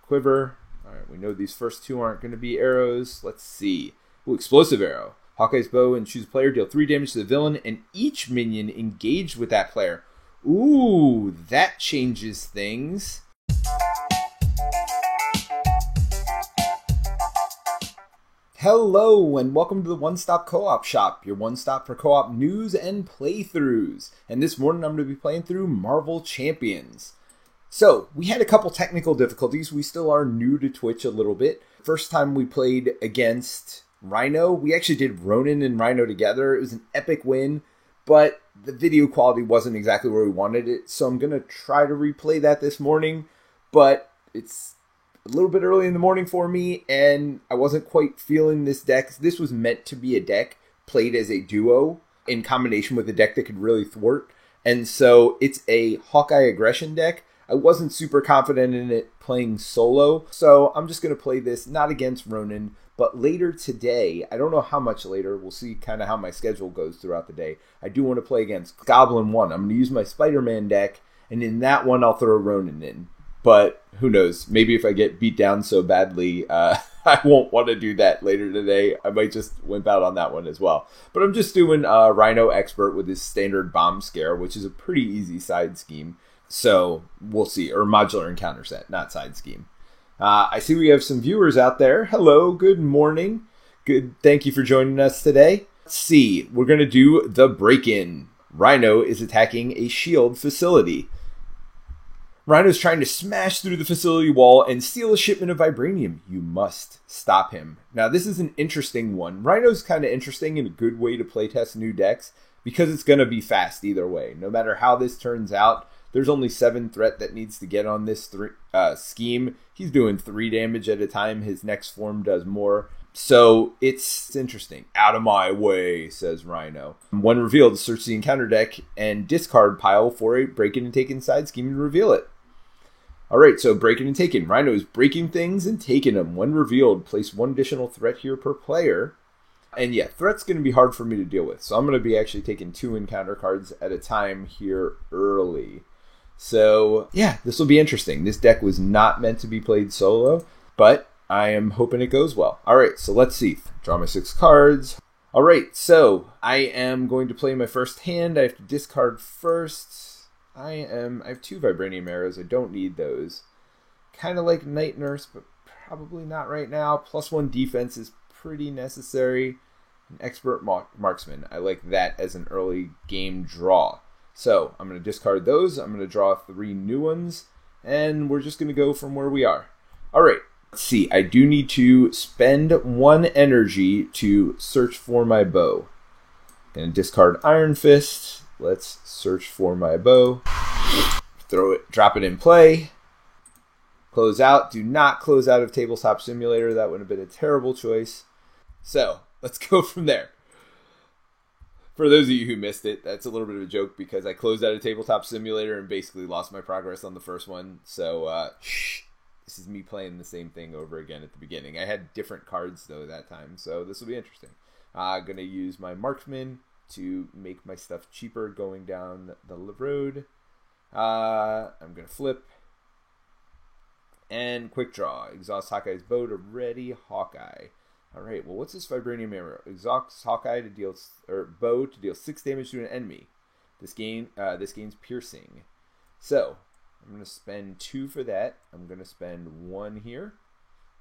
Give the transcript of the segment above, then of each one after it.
quiver. All right, we know these first two aren't going to be arrows. Let's see. Ooh, explosive arrow. Hawkeye's bow and choose a player. Deal 3 damage to the villain and each minion engaged with that player. Ooh, that changes things. Hello, and welcome to the One Stop Co-op Shop, your one stop for co-op news and playthroughs. And this morning I'm going to be playing through Marvel Champions. So, we had a couple technical difficulties. We still are new to Twitch a little bit. First time we played against Rhino, we actually did Ronin and Rhino together. It was an epic win, but the video quality wasn't exactly where we wanted it. So I'm going to try to replay that this morning, but it's a little bit early in the morning for me, and I wasn't quite feeling this deck. This was meant to be a deck played as a duo in combination with a deck that could really thwart. And so it's a Hawkeye aggression deck. I wasn't super confident in it playing solo, so I'm just going to play this not against Ronin, but later today. I don't know how much later. We'll see kind of how my schedule goes throughout the day. I do want to play against Goblin 1. I'm going to use my Spider-Man deck, and in that one I'll throw Ronin in. But who knows? Maybe if I get beat down so badly, I won't want to do that later today. I might just wimp out on that one as well. But I'm just doing Rhino Expert with his standard bomb scare, which is a pretty easy side scheme. So we'll see. Or modular encounter set, not side scheme. I see we have some viewers out there. Hello, good morning. Good. Thank you for joining us today. Let's see. We're going to do the break-in. Rhino is attacking a shield facility. Rhino's trying to smash through the facility wall and steal a shipment of vibranium. You must stop him. Now, this is an interesting one. Rhino's kind of interesting and a good way to playtest new decks because it's going to be fast either way. No matter how this turns out, there's only 7 threat that needs to get on this scheme. He's doing 3 damage at a time. His next form does more. So it's interesting. Out of my way, says Rhino. When revealed, search the encounter deck and discard pile for a break-in and take-in side scheme and reveal it. Alright, so breaking and taking. Rhino is breaking things and taking them. When revealed, place 1 additional threat here per player. And yeah, threat's going to be hard for me to deal with. So I'm going to be actually taking 2 encounter cards at a time here early. So yeah, this will be interesting. This deck was not meant to be played solo, but I am hoping it goes well. Alright, so let's see. Draw my 6 cards. Alright, so I am going to play my first hand. I have to discard first. I have 2 vibranium arrows. I don't need those. Kind of like Night Nurse, but probably not right now. +1 defense is pretty necessary. An expert marksman. I like that as an early game draw. So I'm going to discard those. I'm going to draw 3 new ones. And we're just going to go from where we are. Alright, let's see. I do need to spend 1 energy to search for my bow. Going to discard Iron Fist. Let's search for my bow. Throw it, drop it in play. Close out. Do not close out of Tabletop Simulator. That would have been a terrible choice. So, let's go from there. For those of you who missed it, that's a little bit of a joke because I closed out of Tabletop Simulator and basically lost my progress on the first one. So, this is me playing the same thing over again at the beginning. I had different cards, though, that time. So, this will be interesting. I'm going to use my Marksman to make my stuff cheaper going down the road. I'm going to flip. And quick draw. Exhaust Hawkeye's bow to ready Hawkeye. Alright, well, what's this vibranium arrow? Exhaust Hawkeye to deal, or bow to deal 6 damage to an enemy. This gains piercing. So, I'm going to spend 2 for that. I'm going to spend 1 here.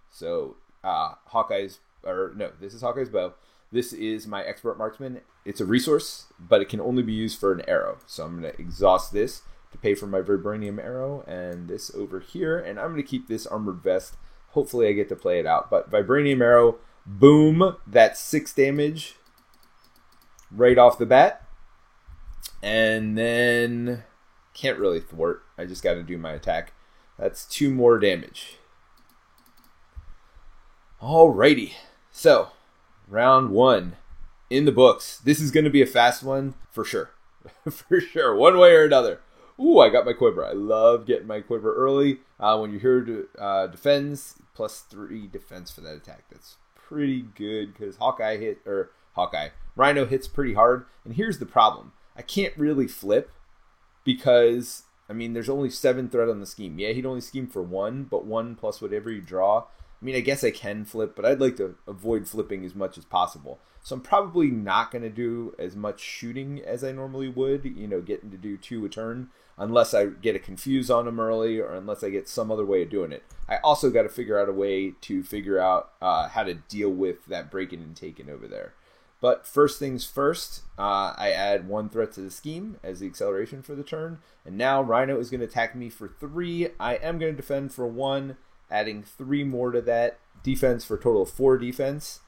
So, this is Hawkeye's bow. This is my expert marksman. It's a resource, but it can only be used for an arrow. So I'm going to exhaust this to pay for my vibranium arrow and this over here. And I'm going to keep this armored vest. Hopefully I get to play it out. But vibranium arrow, boom, that's 6 damage right off the bat. And then can't really thwart. I just got to do my attack. That's 2 more damage. Alrighty. So, round 1 in the books. This is going to be a fast one for sure. For sure. One way or another. Ooh, I got my quiver. I love getting my quiver early. When you're here to defends, +3 defense for that attack. That's pretty good because Rhino hits pretty hard. And here's the problem. I can't really flip because I mean, there's only 7 threat on the scheme. Yeah, he'd only scheme for 1, but 1 plus whatever you draw. I mean, I guess I can flip, but I'd like to avoid flipping as much as possible. So I'm probably not going to do as much shooting as I normally would, getting to do 2 a turn, unless I get a confuse on him early or unless I get some other way of doing it. I also got to figure out a way to figure out how to deal with that breaking and taking over there. But first things first, I add 1 threat to the scheme as the acceleration for the turn. And now Rhino is going to attack me for 3. I am going to defend for 1, adding 3 more to that. Defense for a total of 4 defense.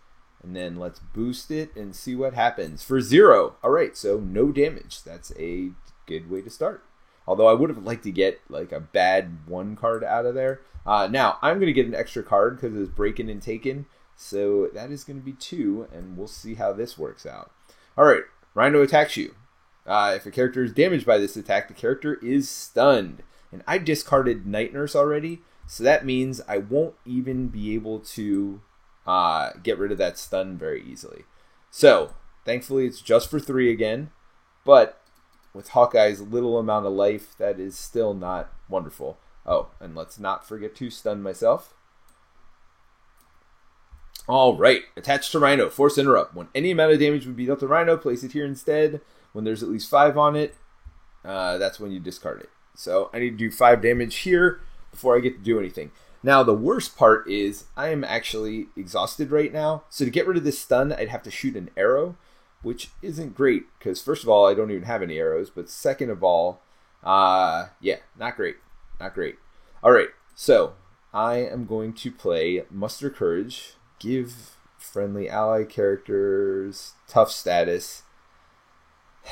And then let's boost it and see what happens. For 0. All right, so no damage. That's a good way to start. Although I would have liked to get like a bad 1 card out of there. Now, I'm going to get an extra card because it's breaking and taken. So that is going to be 2, and we'll see how this works out. All right, Rhino attacks you. If a character is damaged by this attack, the character is stunned. And I discarded Night Nurse already, so that means I won't even be able to get rid of that stun very easily. So, thankfully, it's just for 3 again. But with Hawkeye's little amount of life, that is still not wonderful. Oh, and let's not forget to stun myself. All right, attached to Rhino, force interrupt. When any amount of damage would be dealt to Rhino, place it here instead. When there's at least 5 on it, that's when you discard it. So I need to do 5 damage here before I get to do anything. Now, the worst part is I am actually exhausted right now. So to get rid of this stun, I'd have to shoot an arrow, which isn't great because first of all, I don't even have any arrows. But second of all, yeah, not great. Not great. All right, so I am going to play Muster Courage. Give friendly ally characters tough status.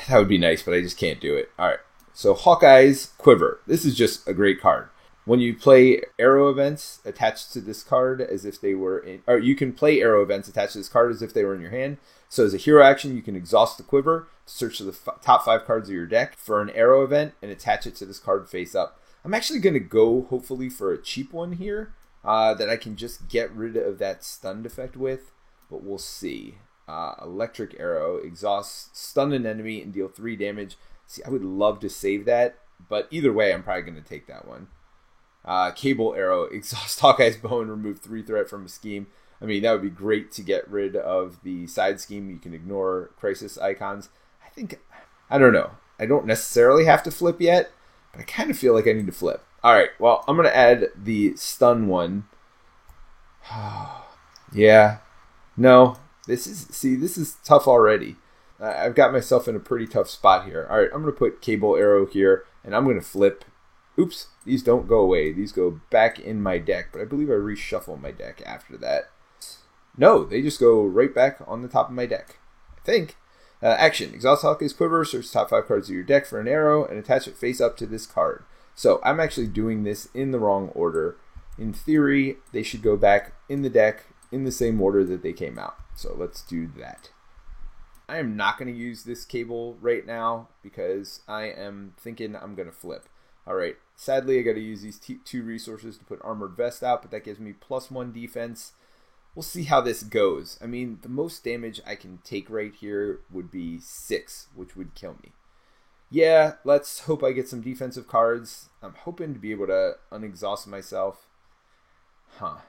That would be nice, but I just can't do it. All right. So Hawkeye's Quiver. This is just a great card. When you play arrow events attached to this card as if they were in... Or you can play arrow events attached to this card as if they were in your hand. So as a hero action, you can exhaust the Quiver, search the top 5 cards of your deck for an arrow event, and attach it to this card face up. I'm actually going to go, hopefully, for a cheap one here. That I can just get rid of that stunned effect with, but we'll see. Electric Arrow, exhaust, stun an enemy, and deal 3 damage. See, I would love to save that, but either way, I'm probably going to take that one. Cable Arrow, exhaust Hawkeye's Bow and remove 3 threat from a scheme. I mean, that would be great to get rid of the side scheme. You can ignore crisis icons. I don't know. I don't necessarily have to flip yet, but I kind of feel like I need to flip. All right, well, I'm going to add the stun one. Yeah. No, this is tough already. I've got myself in a pretty tough spot here. All right, I'm going to put Cable Arrow here, and I'm going to flip. Oops, these don't go away. These go back in my deck, but I believe I reshuffle my deck after that. No, they just go right back on the top of my deck, I think. Action. Exhaust Hawkeye's Quiver, search top 5 cards of your deck for an arrow, and attach it face up to this card. So I'm actually doing this in the wrong order. In theory, they should go back in the deck in the same order that they came out. So let's do that. I am not going to use this cable right now because I am thinking I'm going to flip. All right, sadly, I got to use these 2 resources to put Armored Vest out, but that gives me +1 defense. We'll see how this goes. I mean, the most damage I can take right here would be 6, which would kill me. Yeah, let's hope I get some defensive cards. I'm hoping to be able to unexhaust myself. You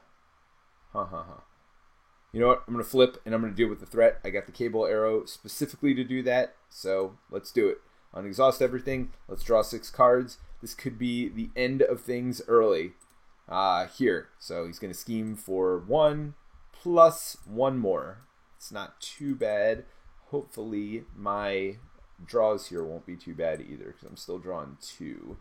know what? I'm going to flip, and I'm going to deal with the threat. I got the Cable Arrow specifically to do that, so let's do it. Unexhaust everything. Let's draw 6 cards. This could be the end of things early here. So he's going to scheme for 1 plus 1 more. It's not too bad. Hopefully my draws here won't be too bad either because I'm still drawing 2.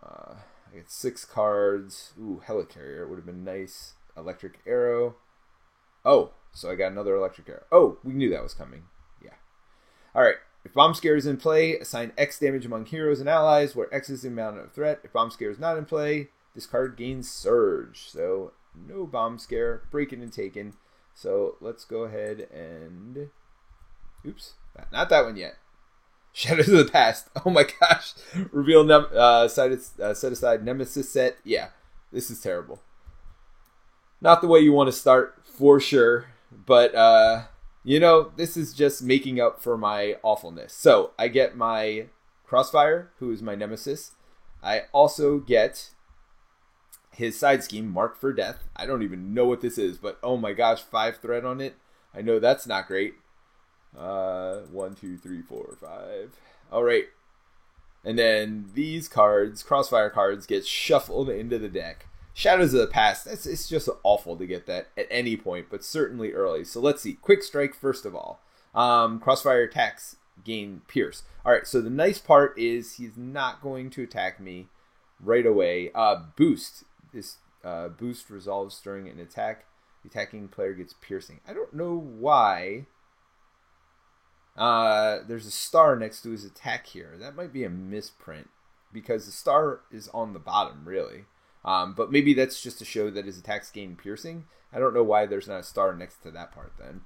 I get 6 cards. Ooh, Helicarrier would have been nice. Electric Arrow. Oh, so I got another Electric Arrow. Oh, we knew that was coming. Yeah. All right. If Bomb Scare is in play, assign X damage among heroes and allies, where X is the amount of threat. If Bomb Scare is not in play, this card gains Surge. So no Bomb Scare, breaking and taken. So let's go ahead and... Oops, not that one yet. Shadows of the Past. Oh my gosh. Reveal set aside Nemesis set. Yeah, this is terrible. Not the way you want to start, for sure. But, you know, this is just making up for my awfulness. So I get my Crossfire, who is my nemesis. I also get his side scheme, Mark for Death. I don't even know what this is, but oh my gosh, 5 threat on it. I know that's not great. 1, 2, 3, 4, 5. All right. And then these cards, Crossfire cards, get shuffled into the deck. Shadows of the Past, it's just awful to get that at any point, but certainly early. So let's see. Quick Strike, first of all. Crossfire attacks gain Pierce. All right, so the nice part is he's not going to attack me right away. Boost. This boost resolves during an attack. The attacking player gets piercing. I don't know why there's a star next to his attack here. That might be a misprint because the star is on the bottom, really. But maybe that's just to show that his attacks gain piercing. I don't know why there's not a star next to that part then.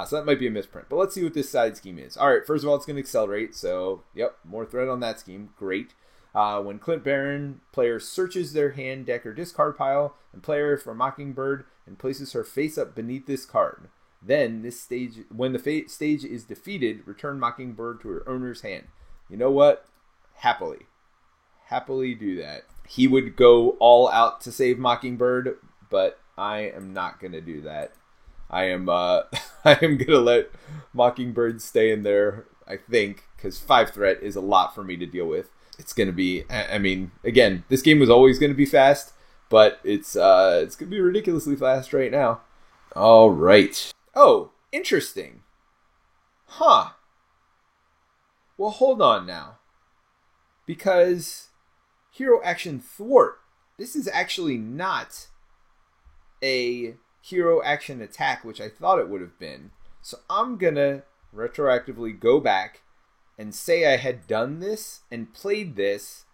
So that might be a misprint. But let's see what this side scheme is. All right, first of all, it's going to accelerate. So, yep, more threat on that scheme. Great. When Clint Barron, player searches their hand, deck, or discard pile, and player for Mockingbird and places her face up beneath this card. Then, when the stage is defeated, return Mockingbird to her owner's hand. You know what? Happily do that. He would go all out to save Mockingbird, but I am not going to do that. I am going to let Mockingbird stay in there, I think, because 5 threat is a lot for me to deal with. It's going to be, I mean, again, this game was always going to be fast, but it's going to be ridiculously fast right now. All right. Oh, interesting. Huh. Well, hold on now. Because Hero Action Thwart, this is actually not a Hero Action Attack, which I thought it would have been. So I'm going to retroactively go back and say I had done this and played this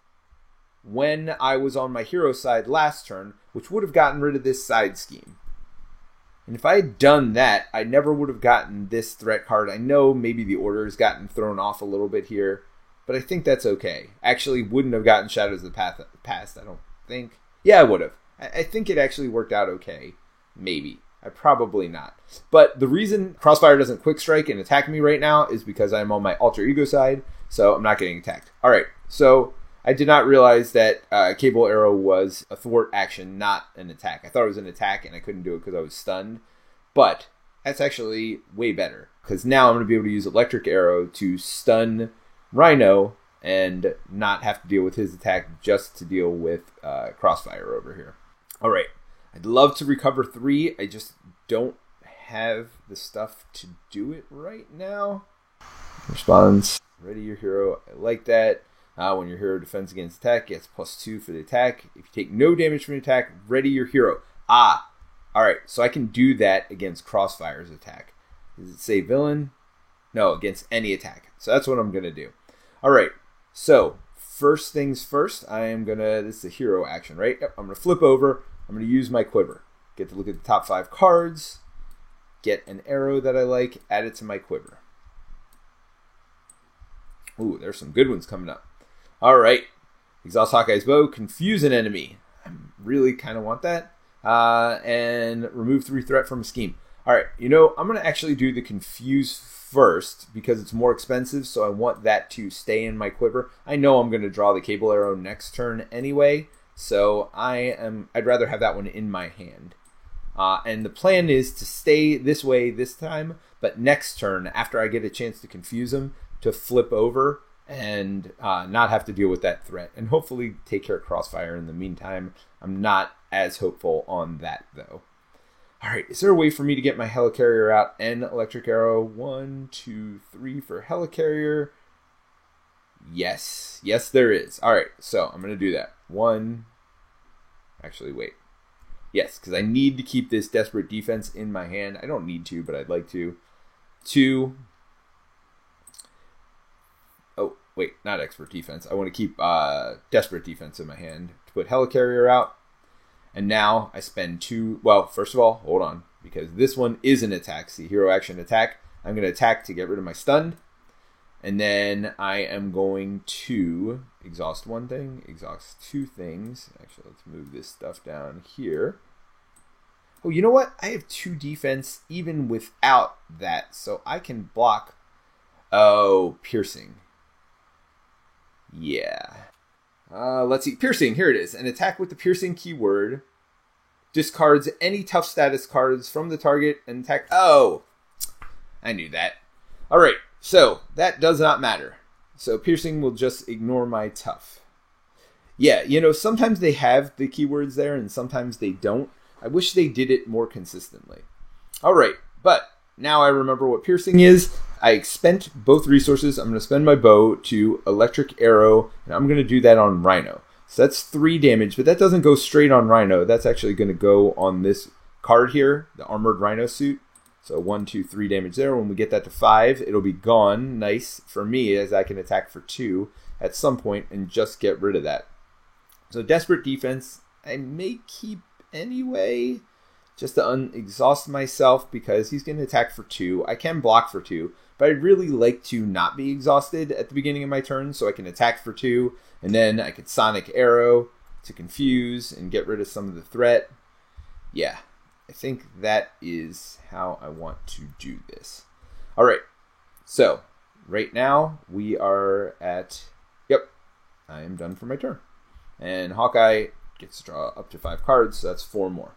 when I was on my hero side last turn, which would have gotten rid of this side scheme. And if I had done that, I never would have gotten this threat card. I know maybe the order has gotten thrown off a little bit here, but I think that's okay. Actually, wouldn't have gotten Shadows of the Past, I don't think. Yeah, I would have. I think it actually worked out okay. Maybe. Probably not. But the reason Crossfire doesn't quick strike and attack me right now is because I'm on my alter ego side, so I'm not getting attacked. All right, so I did not realize that Cable Arrow was a thwart action, not an attack. I thought it was an attack, and I couldn't do it because I was stunned. But that's actually way better, because now I'm going to be able to use Electric Arrow to stun Rhino and not have to deal with his attack, just to deal with Crossfire over here. All right. I'd love to recover 3. I just don't have the stuff to do it right now. Response. Ready your hero. I like that. When your hero defends against attack, gets +2 for the attack. If you take no damage from the attack, ready your hero. Alright, so I can do that against Crossfire's attack. Does it say villain? No, against any attack. So that's what I'm going to do. Alright, so first things first, this is a hero action, right? Yep, I'm going to flip over. I'm going to use my quiver. Get to look at the top 5 cards. Get an arrow that I like. Add it to my quiver. Ooh, there's some good ones coming up. All right. Exhaust Hawkeye's Bow. Confuse an enemy. I really kind of want that. And remove 3 threat from a scheme. All right. I'm going to actually do the Confuse first because it's more expensive, so I want that to stay in my quiver. I know I'm going to draw the Cable Arrow next turn anyway. So I'd rather have that one in my hand. And the plan is to stay this way this time, but next turn, after I get a chance to confuse him, to flip over and not have to deal with that threat. And hopefully take care of Crossfire in the meantime. I'm not as hopeful on that, though. All right, is there a way for me to get my Helicarrier out and Electric Arrow? 1, 2, 3 for Helicarrier. Yes, there is. All right, so I'm going to do that. 1. Actually, wait. Yes, because I need to keep this Desperate Defense in my hand. I don't need to, but I'd like to. 2. Oh, wait, not Expert Defense. I want to keep Desperate Defense in my hand to put Helicarrier out. And now I spend 2. Well, first of all, hold on, because this one is an attack. See, Hero Action Attack. I'm going to attack to get rid of my stun. And then I am going to exhaust 1 thing, exhaust 2 things. Actually, let's move this stuff down here. Oh, you know what? I have 2 defense even without that, so I can block. Oh, piercing. Yeah. Let's see. Piercing. Here it is. An attack with the piercing keyword discards any tough status cards from the target and attack. Oh, I knew that. All right. So that does not matter. So piercing will just ignore my tough. Yeah, sometimes they have the keywords there and sometimes they don't. I wish they did it more consistently. All right, but now I remember what piercing is. I spent both resources. I'm going to spend my bow to electric arrow, and I'm going to do that on Rhino. So that's 3 damage, but that doesn't go straight on Rhino. That's actually going to go on this card here, the Armored Rhino suit. So 1, 2, 3 damage there. When we get that to 5, it'll be gone. Nice for me, as I can attack for 2 at some point and just get rid of that. So Desperate Defense, I may keep anyway, just to exhaust myself, because he's going to attack for 2. I can block for 2, but I'd really like to not be exhausted at the beginning of my turn, so I can attack for 2, and then I could Sonic Arrow to confuse and get rid of some of the threat. Yeah, I think that is how I want to do this. All right, so right now we are at, yep, I am done for my turn. And Hawkeye gets to draw up to 5 cards, so that's 4 more.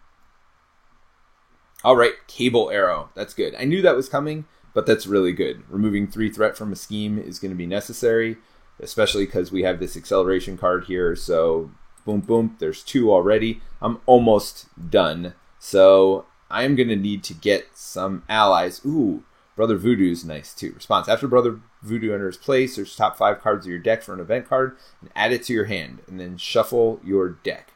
All right, Cable Arrow. That's good. I knew that was coming, but that's really good. Removing 3 threat from a scheme is going to be necessary, especially because we have this acceleration card here. So boom, boom, there's 2 already. I'm almost done. So I'm going to need to get some allies. Ooh, Brother Voodoo's nice too. Response. After Brother Voodoo enters play, search top 5 cards of your deck for an event card and add it to your hand, and then shuffle your deck.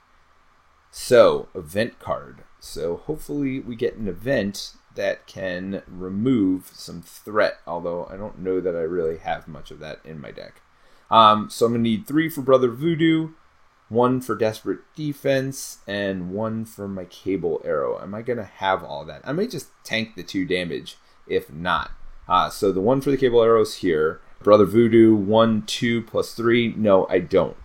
So, event card. So hopefully we get an event that can remove some threat, although I don't know that I really have much of that in my deck. So I'm going to need 3 for Brother Voodoo, 1 for Desperate Defense, and 1 for my Cable Arrow. Am I going to have all that? I might just tank the 2 damage if not. So the 1 for the Cable Arrow is here. Brother Voodoo, 1, 2, plus 3. No, I don't.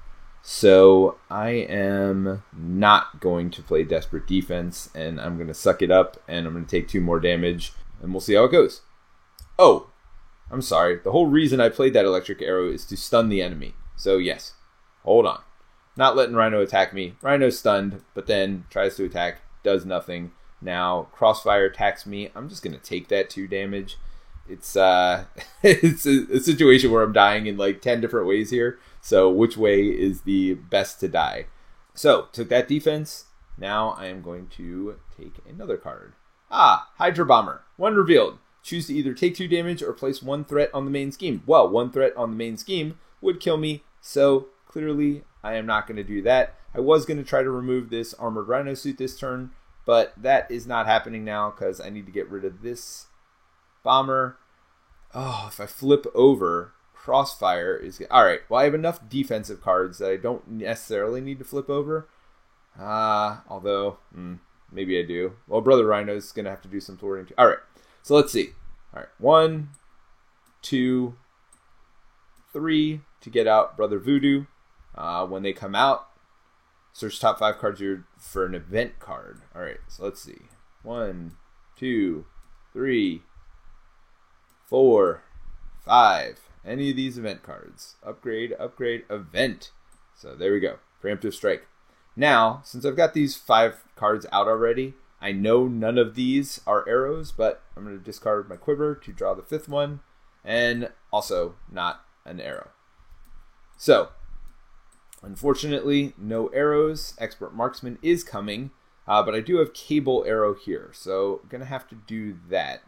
So I am not going to play Desperate Defense, and I'm going to suck it up, and I'm going to take 2 more damage, and we'll see how it goes. Oh, I'm sorry. The whole reason I played that Electric Arrow is to stun the enemy. So yes, hold on. Not letting Rhino attack me. Rhino's stunned, but then tries to attack, does nothing. Now Crossfire attacks me. I'm just going to take that 2 damage. It's it's a situation where I'm dying in like 10 different ways here. So which way is the best to die? So took that defense. Now I am going to take another card. Hydra Bomber. 1 revealed. Choose to either take 2 damage or place 1 threat on the main scheme. Well, 1 threat on the main scheme would kill me. So clearly I am not going to do that. I was going to try to remove this Armored Rhino suit this turn, but that is not happening now because I need to get rid of this bomber. Oh, if I flip over, Crossfire is... Alright, well, I have enough defensive cards that I don't necessarily need to flip over. Although, maybe I do. Well, Brother Rhino's going to have to do some thwarting too. Alright, so let's see. Alright, 1, 2, 3 to get out Brother Voodoo. When they come out, search top 5 cards for an event card. Alright, so let's see. 1, 2, 3, 4, 5. Any of these event cards. Upgrade, event. So there we go. Preemptive Strike. Now, since I've got these 5 cards out already, I know none of these are arrows, but I'm going to discard my quiver to draw the 5th one, and also not an arrow. So, unfortunately, no arrows. Expert Marksman is coming, but I do have Cable Arrow here, so I'm going to have to do that.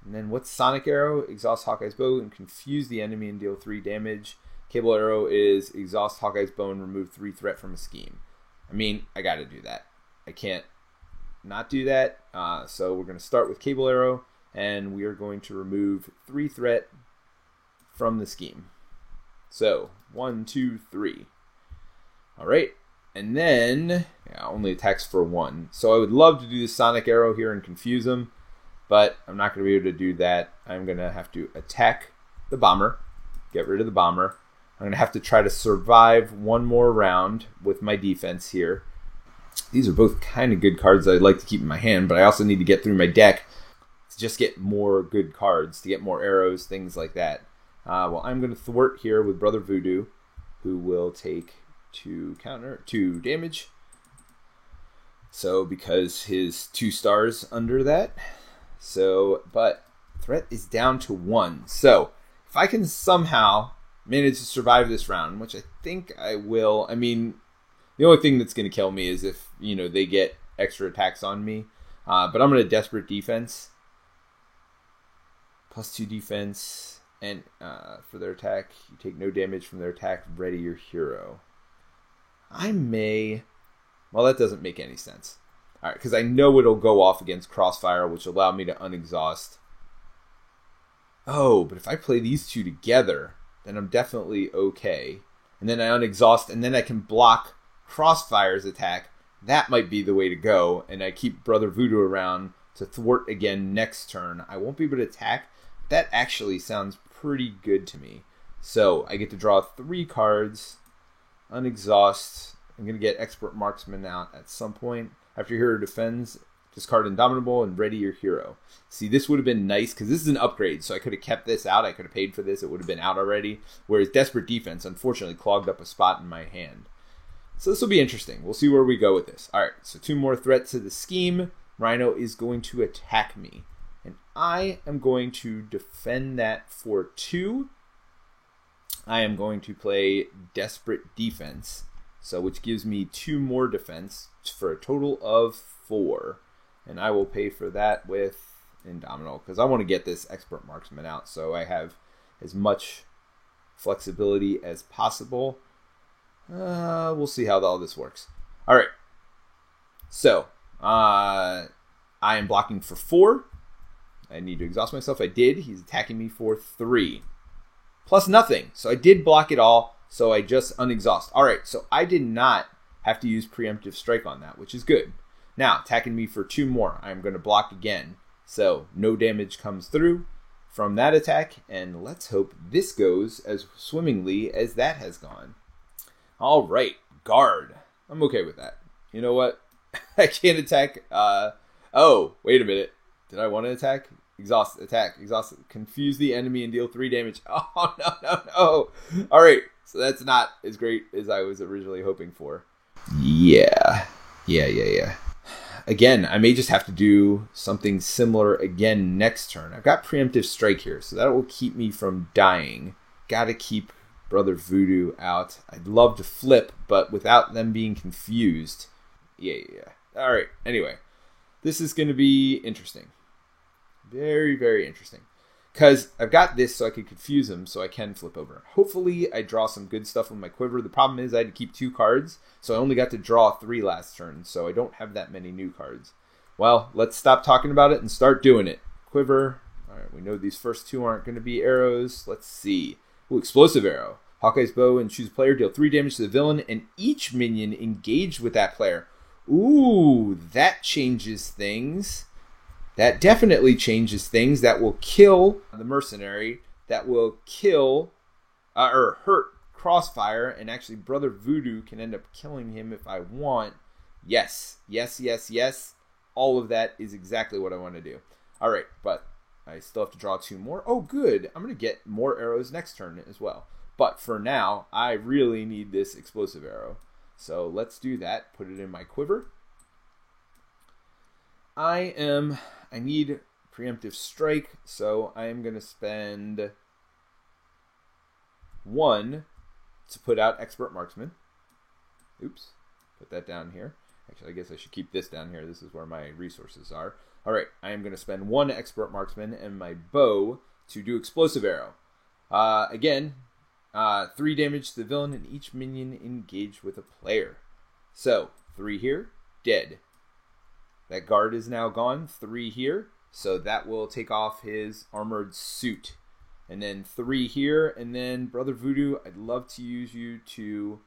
And then what's Sonic Arrow? Exhaust Hawkeye's bow and confuse the enemy and deal 3 damage. Cable Arrow is exhaust Hawkeye's bow and remove 3 threat from a scheme. I mean, I got to do that. I can't not do that. So we're going to start with Cable Arrow, and we are going to remove 3 threat from the scheme. So 1, 2, 3. All right. And then only attacks for 1. So I would love to do the Sonic Arrow here and confuse him, but I'm not going to be able to do that. I'm going to have to attack the bomber, get rid of the bomber. I'm going to have to try to survive 1 more round with my defense here. These are both kind of good cards that I'd like to keep in my hand, but I also need to get through my deck to just get more good cards, to get more arrows, things like that. Well, I'm going to thwart here with Brother Voodoo. who will take 2 damage. So because his 2 stars under that. So, but threat is down to 1. So if I can somehow manage to survive this round, which I think I will. I mean, the only thing that's going to kill me is if, they get extra attacks on me. But I'm going to Desperate Defense. +2 defense. And for their attack, you take no damage from their attack. Ready your hero. I may... Well, that doesn't make any sense. All right, because I know it'll go off against Crossfire, which will allow me to unexhaust. Oh, but if I play these 2 together, then I'm definitely okay. And then I unexhaust, and then I can block Crossfire's attack. That might be the way to go. And I keep Brother Voodoo around to thwart again next turn. I won't be able to attack. That actually sounds pretty good to me. So I get to draw 3 cards, unexhaust. I'm going to get Expert Marksman out at some point. After your hero defends, discard Indomitable and ready your hero. See, this would have been nice because this is an upgrade, so I could have kept this out. I could have paid for this. It would have been out already. Whereas Desperate Defense, unfortunately, clogged up a spot in my hand. So this will be interesting. We'll see where we go with this. All right, so 2 more threats to the scheme. Rhino is going to attack me. And I am going to defend that for 2. I am going to play Desperate Defense, so which gives me 2 more defense for a total of 4. And I will pay for that with Indomitable because I want to get this Expert Marksman out so I have as much flexibility as possible. We'll see how all this works. All right. So, I am blocking for 4. I need to exhaust myself. I did. He's attacking me for 3. Plus nothing. So I did block it all. So I just unexhaust. All right. So I did not have to use Preemptive Strike on that, which is good. Now, attacking me for 2 more. I'm going to block again. So no damage comes through from that attack. And let's hope this goes as swimmingly as that has gone. All right. Guard. I'm okay with that. You know what? I can't attack. Oh, wait a minute. Did I want to attack? Exhaust, attack, exhaust, confuse the enemy and deal 3 damage. Oh, no. All right, so that's not as great as I was originally hoping for. Yeah. Again, I may just have to do something similar again next turn. I've got Preemptive Strike here, so that will keep me from dying. Gotta keep Brother Voodoo out. I'd love to flip, but without them being confused. Yeah. All right, anyway. This is going to be interesting. Very, very interesting. Because I've got this so I can confuse them so I can flip over. Hopefully I draw some good stuff with my quiver. The problem is I had to keep 2 cards, so I only got to draw 3 last turn, so I don't have that many new cards. Well, let's stop talking about it and start doing it. Quiver. All right, we know these first 2 aren't going to be arrows. Let's see. Ooh, Explosive Arrow. Hawkeye's Bow and choose a player. Deal 3 damage to the villain and each minion engaged with that player. Ooh, that changes things. That definitely changes things. That will kill the mercenary. That will kill or hurt Crossfire. And actually, Brother Voodoo can end up killing him if I want. Yes. All of that is exactly what I want to do. All right, but I still have to draw 2 more. Oh, good. I'm going to get more arrows next turn as well. But for now, I really need this Explosive Arrow. So let's do that. Put it in my quiver. I need Preemptive Strike, so I am going to spend 1 to put out Expert Marksman. Oops, put that down here. Actually, I guess I should keep this down here. This is where my resources are. All right, I am going to spend 1 Expert Marksman and my bow to do Explosive Arrow. Again, 3 damage to the villain and each minion engaged with a player. So, 3 here, dead. That guard is now gone. 3 here, so that will take off his armored suit. And then 3 here, and then Brother Voodoo, I'd love to use you to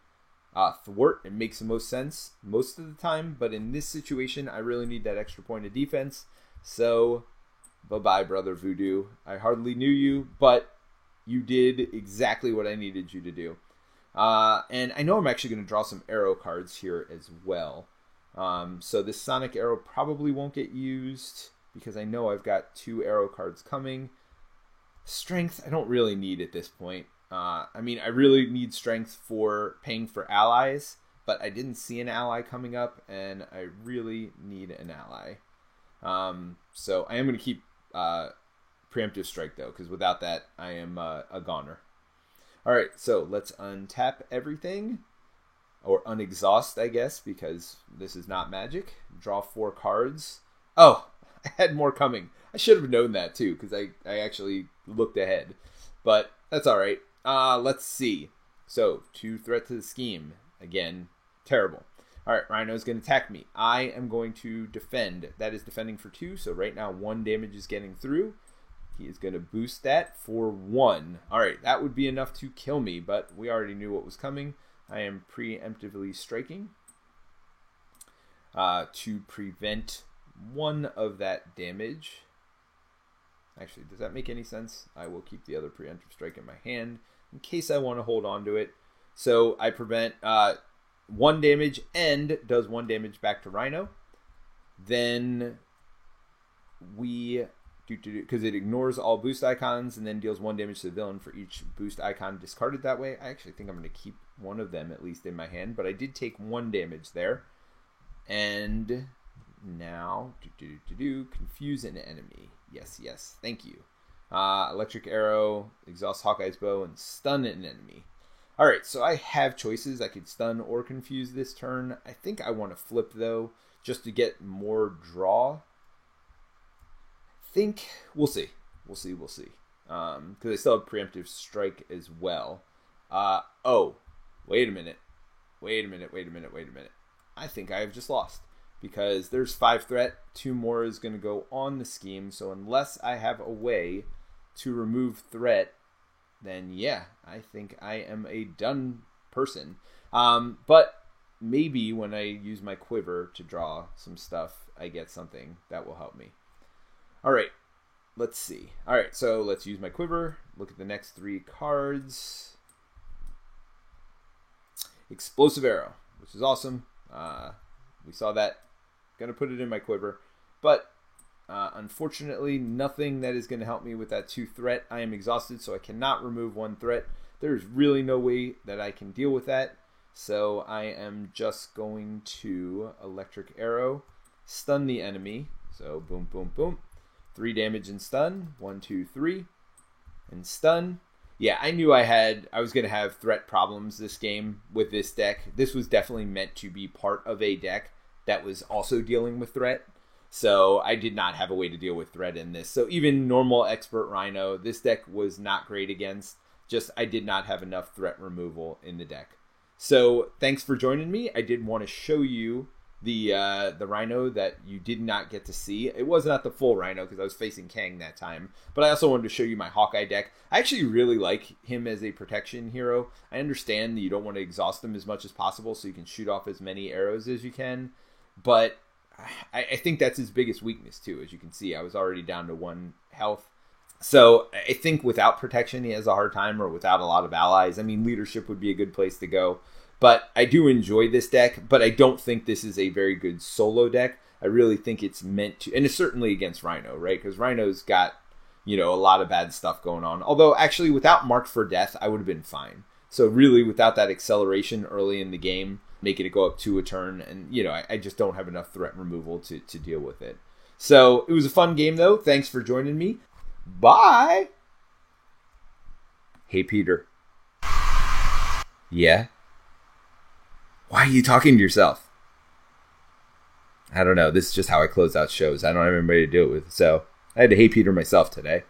thwart. It makes the most sense most of the time, but in this situation, I really need that extra point of defense. So, bye-bye, Brother Voodoo. I hardly knew you, but you did exactly what I needed you to do. And I know I'm actually going to draw some arrow cards here as well. So this Sonic Arrow probably won't get used because I know I've got 2 arrow cards coming. Strength, I don't really need at this point. I mean, I really need strength for paying for allies, but I didn't see an ally coming up, and I really need an ally. So I am going to keep preemptive strike, though, because without that, I am a goner. All right, so let's untap everything, or unexhaust, I guess, because this is not Magic. Draw 4 cards. Oh, I had more coming. I should have known that, too, because I actually looked ahead. But that's all right. Let's see. So, 2 threat to the scheme. Again, terrible. All right, Rhino's going to attack me. I am going to defend. That is defending for 2, so right now 1 damage is getting through. He is going to boost that for 1. All right, that would be enough to kill me, but we already knew what was coming. I am preemptively striking to prevent 1 of that damage. Actually, does that make any sense? I will keep the other preemptive strike in my hand in case I want to hold on to it. So I prevent 1 damage and does 1 damage back to Rhino. Then we... because it ignores all boost icons and then deals 1 damage to the villain for each boost icon discarded that way. I actually think I'm going to keep one of them at least in my hand, but I did take 1 damage there. And now, confuse an enemy. Yes, thank you. Electric Arrow, exhaust Hawkeye's Bow, and stun an enemy. Alright, so I have choices. I could stun or confuse this turn. I think I want to flip, though, just to get more draw. Think we'll see. Because I still have preemptive strike as well. Oh, wait a minute. I think I have just lost because there's 5 threat. 2 more is going to go on the scheme. So unless I have a way to remove threat, then yeah, I think I am a done person. But maybe when I use my quiver to draw some stuff, I get something that will help me. All right, let's see. All right, so let's use my quiver. Look at the next 3 cards. Explosive Arrow, which is awesome. We saw that. Going to put it in my quiver. But unfortunately, nothing that is going to help me with that 2 threat. I am exhausted, so I cannot remove 1 threat. There's really no way that I can deal with that. So I am just going to Electric Arrow, stun the enemy. So boom, boom, boom. 3 damage and stun. 1, 2, 3. And stun. Yeah, I knew I was going to have threat problems this game with this deck. This was definitely meant to be part of a deck that was also dealing with threat. So I did not have a way to deal with threat in this. So even normal Expert Rhino, this deck was not great against. Just I did not have enough threat removal in the deck. So thanks for joining me. I did want to show you the Rhino that you did not get to see. It was not the full Rhino because I was facing Kang that time. But I also wanted to show you my Hawkeye deck. I actually really like him as a protection hero. I understand that you don't want to exhaust him as much as possible so you can shoot off as many arrows as you can. But I think that's his biggest weakness too. As you can see, I was already down to 1 health. So I think without protection, he has a hard time, or without a lot of allies. I mean, leadership would be a good place to go. But I do enjoy this deck, but I don't think this is a very good solo deck. I really think it's meant to, and it's certainly against Rhino, right? Because Rhino's got, a lot of bad stuff going on. Although, actually, without Marked for Death, I would have been fine. So really, without that acceleration early in the game, making it go up 2 a turn, and, I just don't have enough threat removal to deal with it. So, it was a fun game, though. Thanks for joining me. Bye! Hey, Peter. Yeah? Why are you talking to yourself? I don't know. This is just how I close out shows. I don't have anybody to do it with. So I had to Hey Peter myself today.